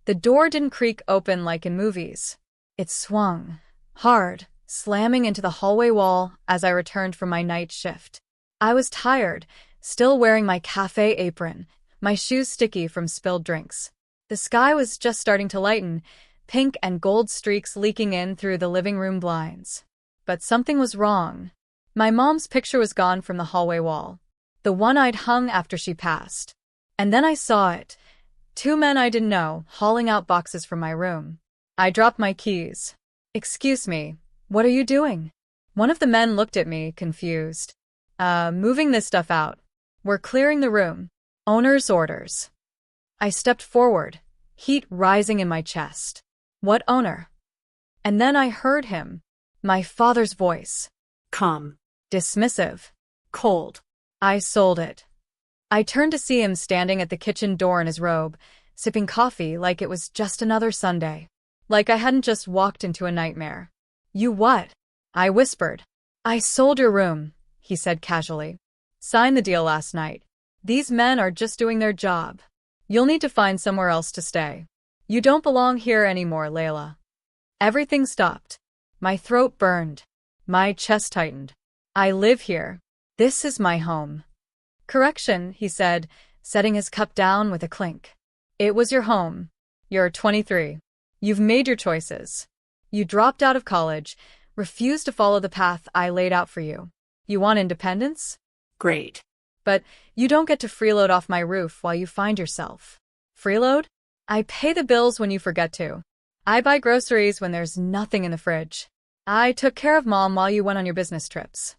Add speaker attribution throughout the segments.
Speaker 1: The door didn't creak open like in movies. It swung, hard, slamming into the hallway wall as I returned from my night shift. I was tired, still wearing my cafe apron, my shoes sticky from spilled drinks. The sky was just starting to lighten, pink and gold streaks leaking in through the living room blinds. But something was wrong. My mom's picture was gone from the hallway wall, the one I'd hung after she passed. And then I saw it. Two men I didn't know, hauling out boxes from my room. I dropped my keys. "Excuse me, what are you doing?" One of the men looked at me, confused. Moving this stuff out. We're clearing the room. Owner's orders." I stepped forward, heat rising in my chest. What owner? And then I heard him. My father's voice.
Speaker 2: Calm.
Speaker 1: Dismissive.
Speaker 2: Cold.
Speaker 1: I sold it. I turned to see him standing at the kitchen door in his robe, sipping coffee like it was just another Sunday. Like I hadn't just walked into a nightmare. "You what?" I whispered. "I sold your room," he said casually. "Signed the deal last night. These men are just doing their job. You'll need to find somewhere else to stay. You don't belong here anymore, Layla." Everything stopped. My throat burned. My chest tightened. "I live here. This is my home." "Correction," he said, setting his cup down with a clink. "It was your home. You're 23. You've made your choices. You dropped out of college, refused to follow the path I laid out for you. You want independence?
Speaker 2: Great.
Speaker 1: But you don't get to freeload off my roof while you find yourself." "Freeload? I pay the bills when you forget to. I buy groceries when there's nothing in the fridge. I took care of Mom while you went on your business trips."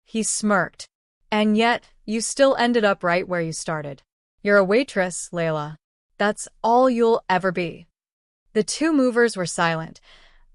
Speaker 1: He smirked. "And yet, you still ended up right where you started. You're a waitress, Layla. That's all you'll ever be." The two movers were silent,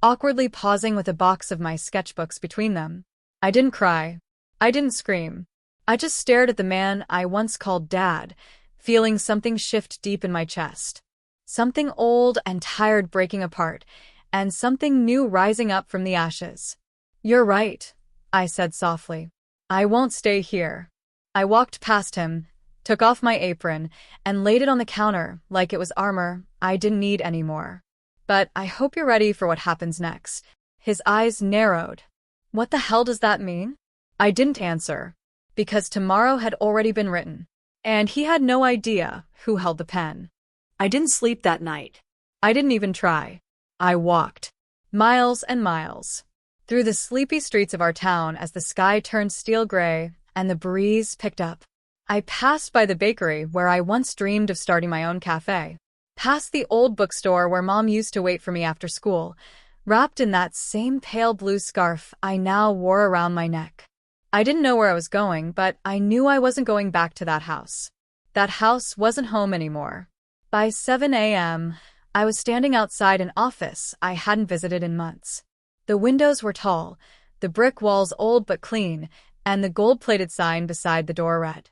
Speaker 1: awkwardly pausing with a box of my sketchbooks between them. I didn't cry. I didn't scream. I just stared at the man I once called Dad, feeling something shift deep in my chest. Something old and tired breaking apart, and something new rising up from the ashes. "You're right," I said softly. "I won't stay here." I walked past him, took off my apron, and laid it on the counter like it was armor I didn't need anymore. "But I hope you're ready for what happens next." His eyes narrowed. "What the hell does that mean?" I didn't answer, because tomorrow had already been written, and he had no idea who held the pen.
Speaker 2: I didn't sleep that night.
Speaker 1: I didn't even try. I walked. Miles and miles. Through the sleepy streets of our town as the sky turned steel gray and the breeze picked up. I passed by the bakery where I once dreamed of starting my own cafe. Past the old bookstore where Mom used to wait for me after school, wrapped in that same pale blue scarf I now wore around my neck. I didn't know where I was going, but I knew I wasn't going back to that house. That house wasn't home anymore. By 7 a.m., I was standing outside an office I hadn't visited in months. The windows were tall, the brick walls old but clean, and the gold-plated sign beside the door read,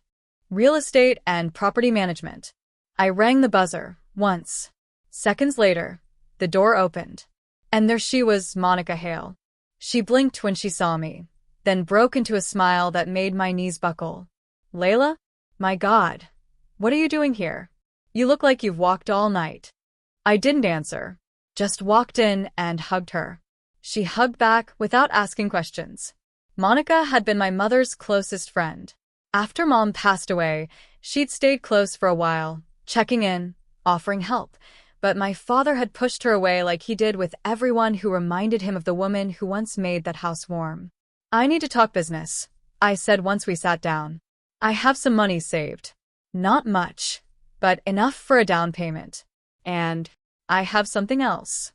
Speaker 1: "Real Estate and Property Management." I rang the buzzer, once. Seconds later, the door opened. And there she was, Monica Hale. She blinked when she saw me, then broke into a smile that made my knees buckle. "Layla? My God. What are you doing here? You look like you've walked all night." I didn't answer, just walked in and hugged her. She hugged back without asking questions. Monica had been my mother's closest friend. After Mom passed away, she'd stayed close for a while, checking in, offering help, but my father had pushed her away like he did with everyone who reminded him of the woman who once made that house warm. "I need to talk business," I said once we sat down. "I have some money saved. Not much, but enough for a down payment. And I have something else."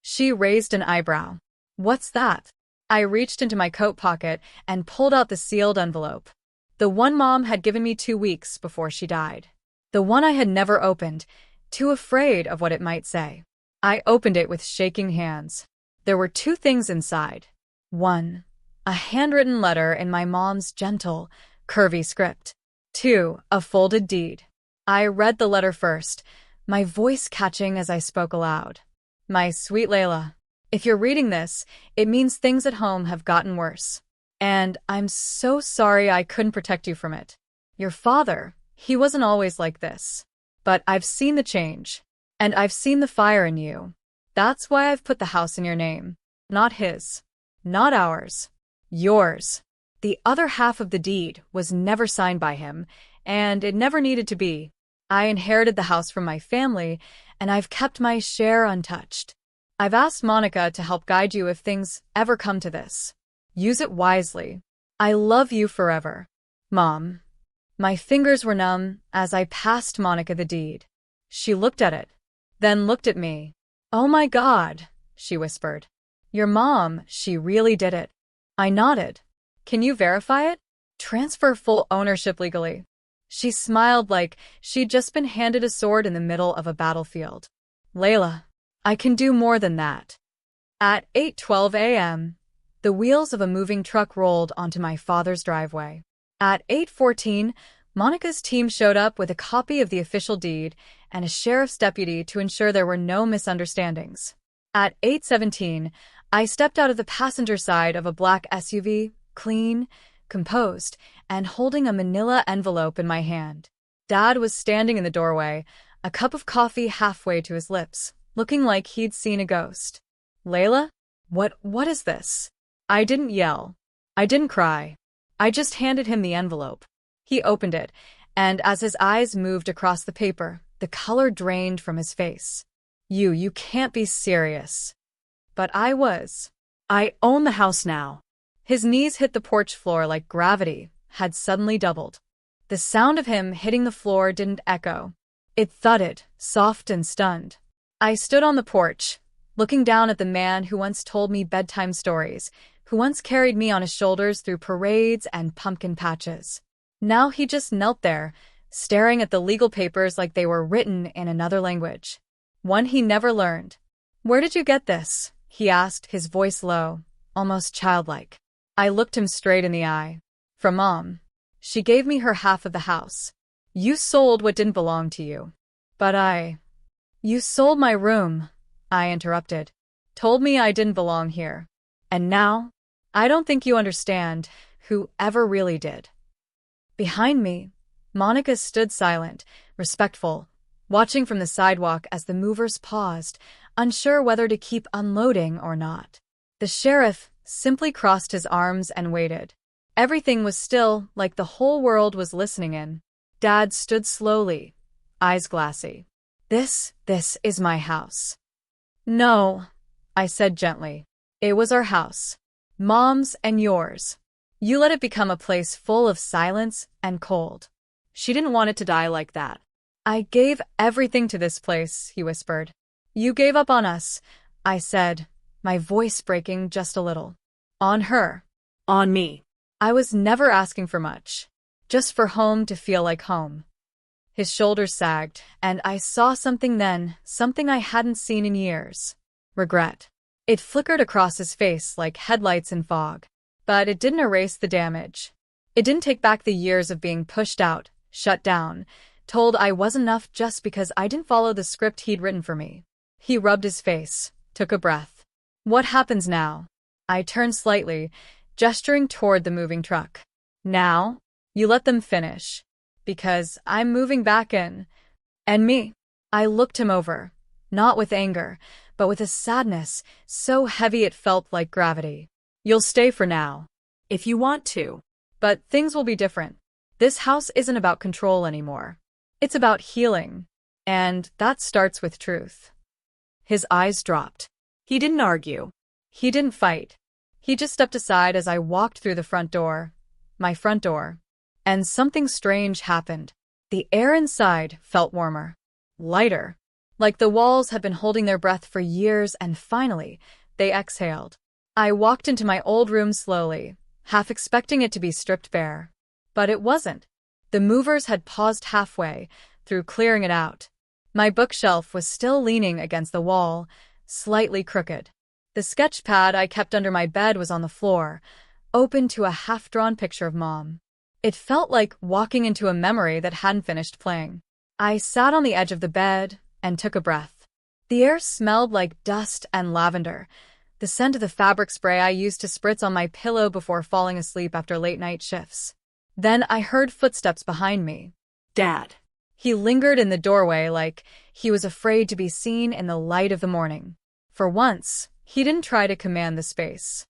Speaker 1: She raised an eyebrow. "What's that?" I reached into my coat pocket and pulled out the sealed envelope. The one Mom had given me 2 weeks before she died. The one I had never opened, too afraid of what it might say. I opened it with shaking hands. There were 2 things inside. 1, a handwritten letter in my mom's gentle, curvy script. 2, a folded deed. I read the letter first, my voice catching as I spoke aloud. "My sweet Layla, if you're reading this, it means things at home have gotten worse. And I'm so sorry I couldn't protect you from it. Your father, he wasn't always like this. But I've seen the change. And I've seen the fire in you. That's why I've put the house in your name. Not his. Not ours. Yours. The other half of the deed was never signed by him, and it never needed to be. I inherited the house from my family, and I've kept my share untouched. I've asked Monica to help guide you if things ever come to this. Use it wisely. I love you forever. Mom. My fingers were numb as I passed Monica the deed. She looked at it, then looked at me. Oh my God, she whispered. Your mom, she really did it. I nodded. Can you verify it? Transfer full ownership legally. She smiled like she'd just been handed a sword in the middle of a battlefield. Layla, I can do more than that. At 8:12 a.m., the wheels of a moving truck rolled onto my father's driveway. At 8:14, Monica's team showed up with a copy of the official deed and a sheriff's deputy to ensure there were no misunderstandings. At 8:17, I stepped out of the passenger side of a black SUV, clean, composed, and holding a manila envelope in my hand. Dad was standing in the doorway, a cup of coffee halfway to his lips, looking like he'd seen a ghost. Layla? What is this? I didn't yell. I didn't cry. I just handed him the envelope. He opened it, and as his eyes moved across the paper, the color drained from his face. You can't be serious. But I was. I own the house now. His knees hit the porch floor like gravity had suddenly doubled. The sound of him hitting the floor didn't echo. It thudded, soft and stunned. I stood on the porch, looking down at the man who once told me bedtime stories, who once carried me on his shoulders through parades and pumpkin patches. Now he just knelt there, staring at the legal papers like they were written in another language. One he never learned. Where did you get this? He asked, his voice low, almost childlike. I looked him straight in the eye. From Mom. She gave me her half of the house. You sold what didn't belong to you. But You sold my room, I interrupted. Told me I didn't belong here. And now? I don't think you understand who ever really did. Behind me, Monica stood silent, respectful, watching from the sidewalk as the movers paused, unsure whether to keep unloading or not. The sheriff simply crossed his arms and waited. Everything was still, like the whole world was listening in. Dad stood slowly, eyes glassy. This is my house. No, I said gently. It was our house. Mom's and yours. You let it become a place full of silence and cold. She didn't want it to die like that. I gave everything to this place, he whispered. You gave up on us, I said, my voice breaking just a little. On her.
Speaker 2: On me.
Speaker 1: I was never asking for much. Just for home to feel like home. His shoulders sagged, and I saw something then, something I hadn't seen in years. Regret. It flickered across his face like headlights in fog. But it didn't erase the damage. It didn't take back the years of being pushed out, shut down, told I wasn't enough just because I didn't follow the script he'd written for me. He rubbed his face, took a breath. What happens now? I turned slightly, gesturing toward the moving truck. Now? You let them finish. Because I'm moving back in. And me. I looked him over, not with anger, but with a sadness so heavy it felt like gravity. You'll stay for now.
Speaker 2: If you want to.
Speaker 1: But things will be different. This house isn't about control anymore. It's about healing. And that starts with truth. His eyes dropped.
Speaker 2: He didn't argue.
Speaker 1: He didn't fight. He just stepped aside as I walked through the front door. My front door. And something strange happened. The air inside felt warmer. Lighter. Like the walls had been holding their breath for years and finally, they exhaled. I walked into my old room slowly, half expecting it to be stripped bare. But it wasn't. The movers had paused halfway, through clearing it out. My bookshelf was still leaning against the wall, slightly crooked. The sketch pad I kept under my bed was on the floor, open to a half-drawn picture of Mom. It felt like walking into a memory that hadn't finished playing. I sat on the edge of the bed and took a breath. The air smelled like dust and lavender, the scent of the fabric spray I used to spritz on my pillow before falling asleep after late-night shifts. Then I heard footsteps behind me.
Speaker 2: Dad.
Speaker 1: He lingered in the doorway like he was afraid to be seen in the light of the morning. For once, he didn't try to command the space.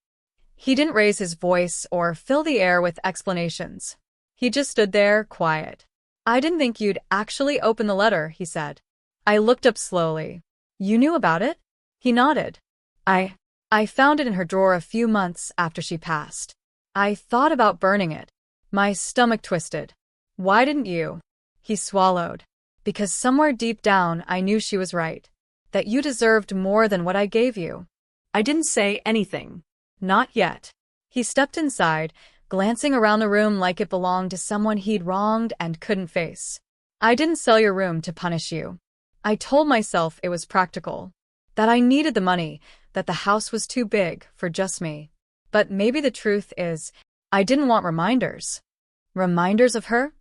Speaker 1: He didn't raise his voice or fill the air with explanations. He just stood there, quiet. "I didn't think you'd actually open the letter," he said. I looked up slowly. "You knew about it?" He nodded. I found it in her drawer a few months after she passed. I thought about burning it. My stomach twisted. "Why didn't you?" He swallowed. "Because somewhere deep down I knew she was right. That you deserved more than what I gave you."
Speaker 2: I didn't say anything.
Speaker 1: Not yet. He stepped inside, glancing around the room like it belonged to someone he'd wronged and couldn't face. "I didn't sell your room to punish you. I told myself it was practical. That I needed the money, that the house was too big for just me. But maybe the truth is, I didn't want reminders." "Reminders of her?"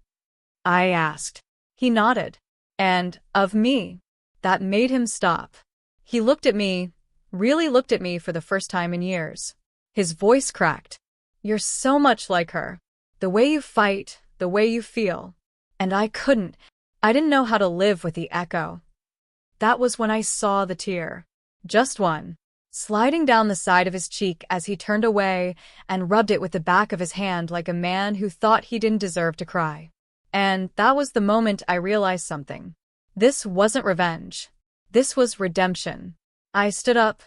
Speaker 1: I asked. He nodded. "And of me." That made him stop. He looked at me, really looked at me for the first time in years. His voice cracked. "You're so much like her. The way you fight, the way you feel." And I didn't know how to live with the echo. That was when I saw the tear. Just one. Sliding down the side of his cheek as he turned away and rubbed it with the back of his hand like a man who thought he didn't deserve to cry. And that was the moment I realized something. This wasn't revenge. This was redemption. I stood up,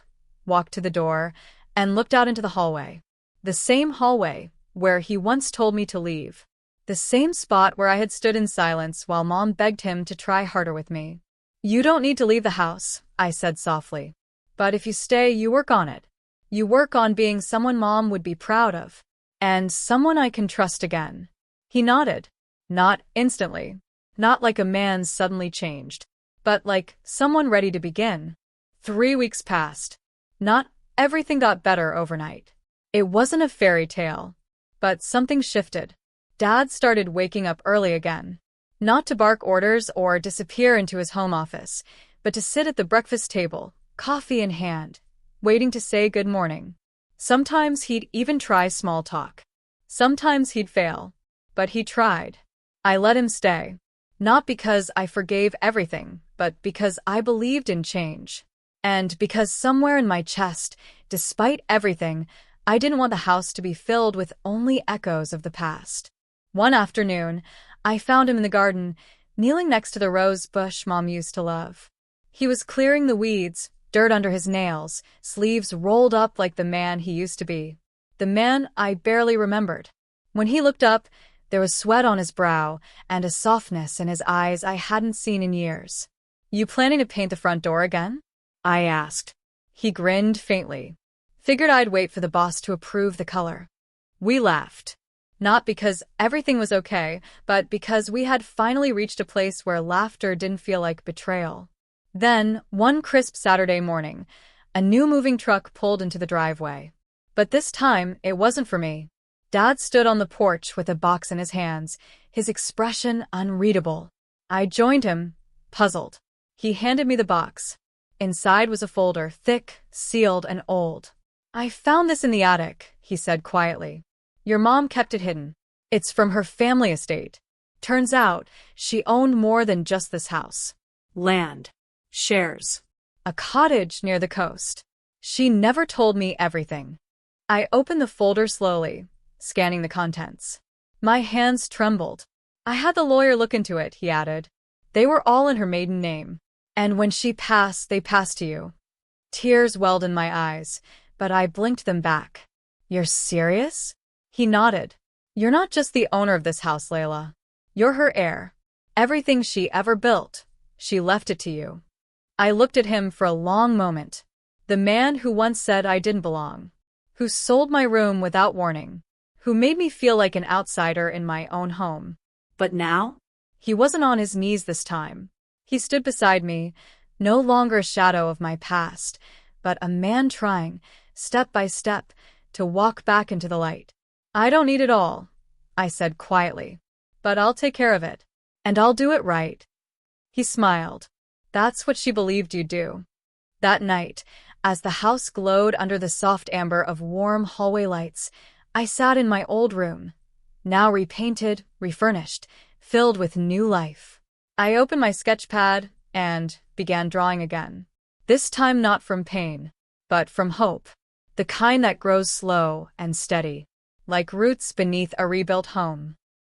Speaker 1: walked to the door, and looked out into the hallway. The same hallway where he once told me to leave. The same spot where I had stood in silence while Mom begged him to try harder with me. "You don't need to leave the house," I said softly. "But if you stay, you work on it. You work on being someone Mom would be proud of. And someone I can trust again." He nodded. Not instantly. Not like a man suddenly changed. But like someone ready to begin. 3 weeks passed. Not everything got better overnight. It wasn't a fairy tale. But something shifted. Dad started waking up early again. Not to bark orders or disappear into his home office, but to sit at the breakfast table, coffee in hand, waiting to say good morning. Sometimes he'd even try small talk. Sometimes he'd fail. But he tried. I let him stay. Not because I forgave everything, but because I believed in change. And because somewhere in my chest, despite everything, I didn't want the house to be filled with only echoes of the past. One afternoon, I found him in the garden, kneeling next to the rose bush Mom used to love. He was clearing the weeds, dirt under his nails, sleeves rolled up like the man he used to be. The man I barely remembered. When he looked up, there was sweat on his brow and a softness in his eyes I hadn't seen in years. "You planning to paint the front door again?" I asked. He grinned faintly. Figured I'd wait for the boss to approve the color. We laughed. Not because everything was okay, but because we had finally reached a place where laughter didn't feel like betrayal. Then, one crisp Saturday morning, a new moving truck pulled into the driveway. But this time, it wasn't for me. Dad stood on the porch with a box in his hands, his expression unreadable. I joined him, puzzled. He handed me the box. Inside was a folder, thick, sealed, and old. "I found this in the attic," he said quietly. "Your mom kept it hidden. It's from her family estate. Turns out, she owned more than just this house.
Speaker 2: Land. Shares.
Speaker 1: A cottage near the coast. She never told me everything." I opened the folder slowly, scanning the contents. My hands trembled. "I had the lawyer look into it," he added. "They were all in her maiden name. And when she passed, they passed to you." Tears welled in my eyes, but I blinked them back. "You're serious?" He nodded. "You're not just the owner of this house, Layla. You're her heir. Everything she ever built, she left it to you." I looked at him for a long moment. The man who once said I didn't belong. Who sold my room without warning. Who made me feel like an outsider in my own home.
Speaker 2: But now?
Speaker 1: He wasn't on his knees this time. He stood beside me, no longer a shadow of my past, but a man trying, step by step, to walk back into the light. "I don't need it all," I said quietly. "But I'll take care of it. And I'll do it right." He smiled. "That's what she believed you'd do." That night, as the house glowed under the soft amber of warm hallway lights, I sat in my old room, now repainted, refurnished, filled with new life. I opened my sketch pad and began drawing again. This time not from pain, but from hope. The kind that grows slow and steady, like roots beneath a rebuilt home.